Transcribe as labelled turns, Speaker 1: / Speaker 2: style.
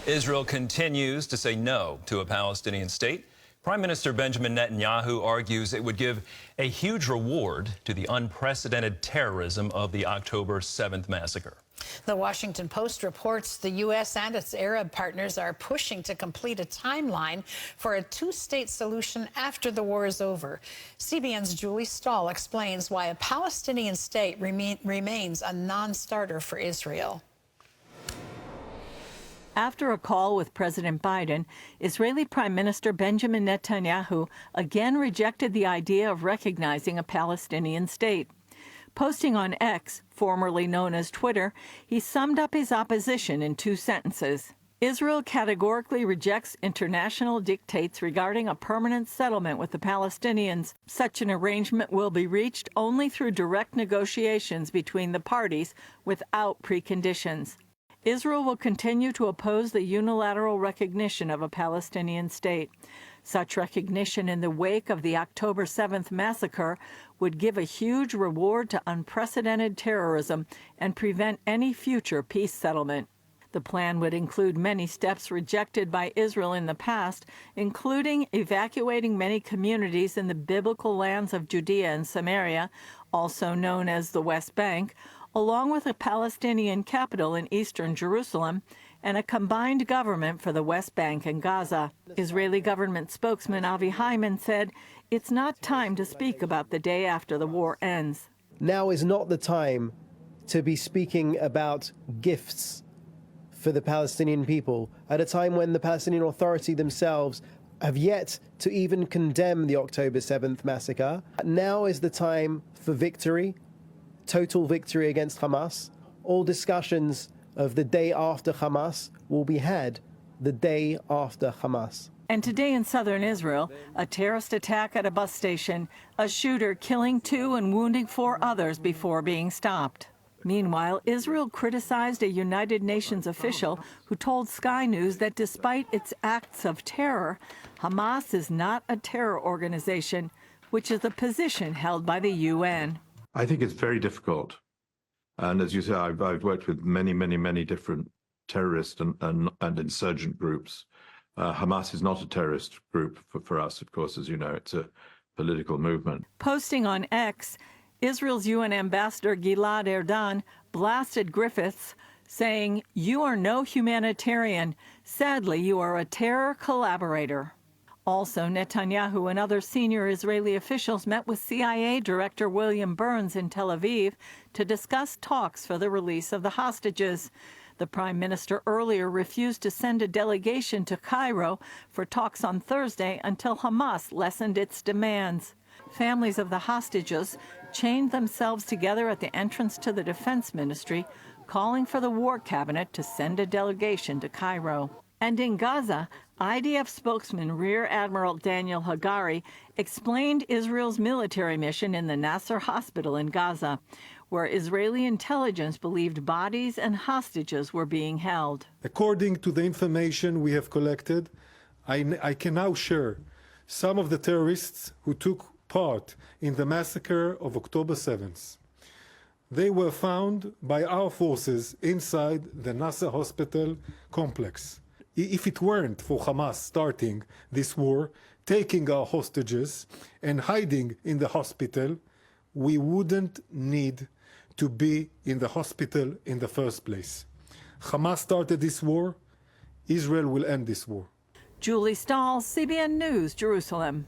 Speaker 1: Israel continues to say no to a Palestinian state. Prime Minister Benjamin Netanyahu argues it would give a huge reward to the unprecedented terrorism of the October 7th massacre.
Speaker 2: The Washington Post reports the U.S. and its Arab partners are pushing to complete a timeline for a two-state solution after the war is over. CBN's Julie Stahl explains why a Palestinian state remains a non-starter for Israel.
Speaker 3: After a call with President Biden, Israeli Prime Minister Benjamin Netanyahu again rejected the idea of recognizing a Palestinian state. Posting on X, formerly known as Twitter, he summed up his opposition in 2 sentences. Israel categorically rejects international dictates regarding a permanent settlement with the Palestinians. Such an arrangement will be reached only through direct negotiations between the parties without preconditions. Israel will continue to oppose the unilateral recognition of a Palestinian state. Such recognition in the wake of the October 7th massacre would give a huge reward to unprecedented terrorism and prevent any future peace settlement. The plan would include many steps rejected by Israel in the past, including evacuating many communities in the biblical lands of Judea and Samaria, also known as the West Bank, along with a Palestinian capital in eastern Jerusalem and a combined government for the West Bank and Gaza. Israeli government spokesman Avi Hyman said, "It's not time to speak about the day after the war ends."
Speaker 4: Now is not the time to be speaking about gifts for the Palestinian people at a time when the Palestinian Authority themselves have yet to even condemn the October 7th massacre. Now is the time for victory. Total victory against Hamas. All discussions of the day after Hamas will be had the day after Hamas.
Speaker 3: And today in southern Israel, a terrorist attack at a bus station, a shooter killing 2 and wounding 4 others before being stopped. Meanwhile, Israel criticized a United Nations official who told Sky News that despite its acts of terror, Hamas is not a terror organization, which is a position held by the UN.
Speaker 5: I think it's very difficult. And as you say, I've worked with many different terrorist and insurgent groups. Hamas is not a terrorist group for us, of course, as you know. It's a political movement.
Speaker 3: Posting on X, Israel's UN ambassador Gilad Erdan blasted Griffiths, saying, "You are no humanitarian. Sadly, you are a terror collaborator." Also, Netanyahu and other senior Israeli officials met with CIA Director William Burns in Tel Aviv to discuss talks for the release of the hostages. The prime minister earlier refused to send a delegation to Cairo for talks on Thursday until Hamas lessened its demands. Families of the hostages chained themselves together at the entrance to the defense ministry, calling for the war cabinet to send a delegation to Cairo. And in Gaza, IDF spokesman Rear Admiral Daniel Hagari explained Israel's military mission in the Nasser hospital in Gaza, where Israeli intelligence believed bodies and hostages were being held.
Speaker 6: According to the information we have collected, I can now share some of the terrorists who took part in the massacre of October 7th. They were found by our forces inside the Nasser hospital complex. If it weren't for Hamas starting this war, taking our hostages and hiding in the hospital, we wouldn't need to be in the hospital in the first place. Hamas started this war. Israel will end this war.
Speaker 3: Julie Stahl, CBN News, Jerusalem.